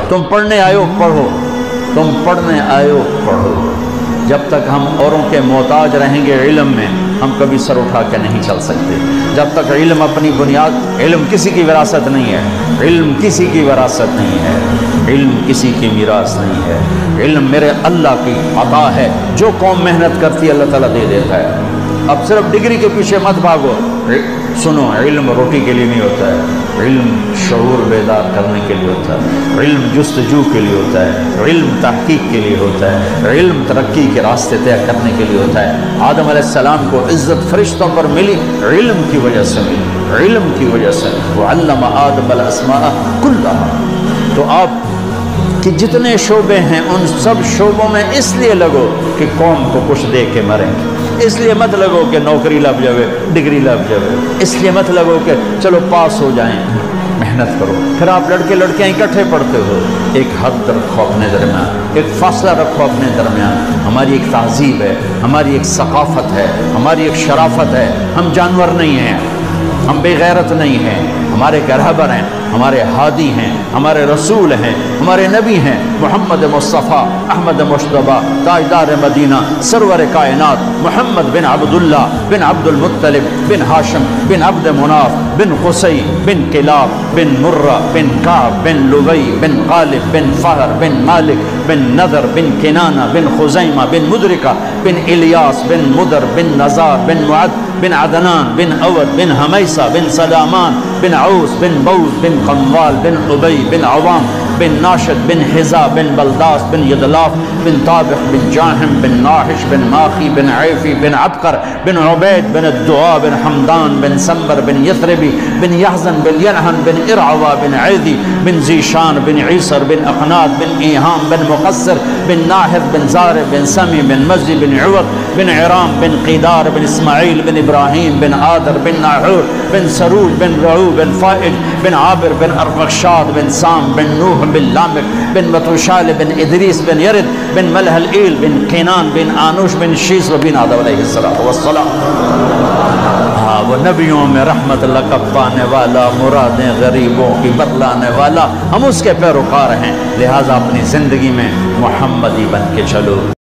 تم پڑھنے آئے ہو پڑھو، تم پڑھنے آئے ہو پڑھو۔ جب تک ہم اوروں کے محتاج رہیں گے علم میں، ہم کبھی سر اٹھا کے نہیں چل سکتے۔ جب تک علم اپنی بنیاد، علم کسی کی وراثت نہیں ہے، علم کسی کی وراثت نہیں ہے، علم کسی کی میراث نہیں ہے، علم میرے اللہ کی عطا ہے۔ جو قوم محنت کرتی ہے اللہ تعالیٰ دے دیتا ہے۔ اب صرف ڈگری کے پیچھے مت بھاگو، سنو، علم روٹی کے لیے نہیں ہوتا ہے، علم شعور بیدار کرنے کے لیے ہوتا ہے، علم جستجو کے لیے ہوتا ہے، علم تحقیق کے لیے ہوتا ہے، علم ترقی کے راستے طے کرنے کے لیے ہوتا ہے۔ آدم علیہ السلام کو عزت فرشتوں پر ملی، علم کی وجہ سے ملی، علم کی وجہ سے۔ وعلم آدم الاسماء كلها۔ تو آپ کہ جتنے شعبے ہیں ان سب شعبوں میں اس لیے لگو کہ قوم کو کچھ دے کے مریں، اس لیے مت لگو کہ نوکری لگ جاوے، ڈگری لگ جاوے، اس لیے مت لگو کہ چلو پاس ہو جائیں۔ محنت کرو۔ پھر آپ لڑکے لڑکیاں اکٹھے پڑھتے ہو، ایک حد رکھو اپنے درمیان، ایک فاصلہ رکھو اپنے درمیان۔ ہماری ایک تہذیب ہے، ہماری ایک ثقافت ہے، ہماری ایک شرافت ہے۔ ہم جانور نہیں ہیں، ہم بے غیرت نہیں ہیں، ہمارے رہبر ہیں، ہمارے ہادی ہیں، ہمارے رسول ہیں، ہمارے نبی ہیں، محمد مصطفیٰ احمد مجتبی تاجدار مدینہ سرور کائنات محمد بن عبداللہ بن عبد المطلب بن ہاشم بن عبد مناف بن قصی بن کلاب بن مرہ بن کعب بن لبی بن غالب بن فہر بن مالک بن نذر بن کنانہ بن خزیمہ بن مدرکہ بن الیاس بن مدر بن نزار بن معد بن عدنان بن اود بن حمیسہ بن سلامان بن عوس بن بوز بن قنوال بن عبی بن عوام بن ناشد بن حزا بن بلداس بن یدلاف بن طابق بن جاہم بن ناحش بن ماخی بن عیفی بن عبقر بن عبید بن الدعاء بن حمدان بن سمبر بن یثربی بن یحزن بن ینحن بن ارعوا بن عیدی بن زیشان بن عیسر بن اقناد بن ایہام بن مقصر بن ناحد بن زارب بن سمی بن مزی بن عوق بن عرام بن قیدار بن اسماعیل بن ابراہیم بن آدر بن ناحور بن سروج بن رعو بن فائج بن عابر بن ارفخشاد بن سام بن نوح بن لامک بن متوشال بن ادریس بن یرد بن ملح الایل بن قینان بن آنوش بن شیس و بن آدم علیہ السلام۔ ہاں، وہ نبیوں میں رحمت لقب پانے والا، مرادیں غریبوں کی بتلانے والا، ہم اس کے پیروکار ہیں، لہٰذا اپنی زندگی میں محمدی بن کے چلو۔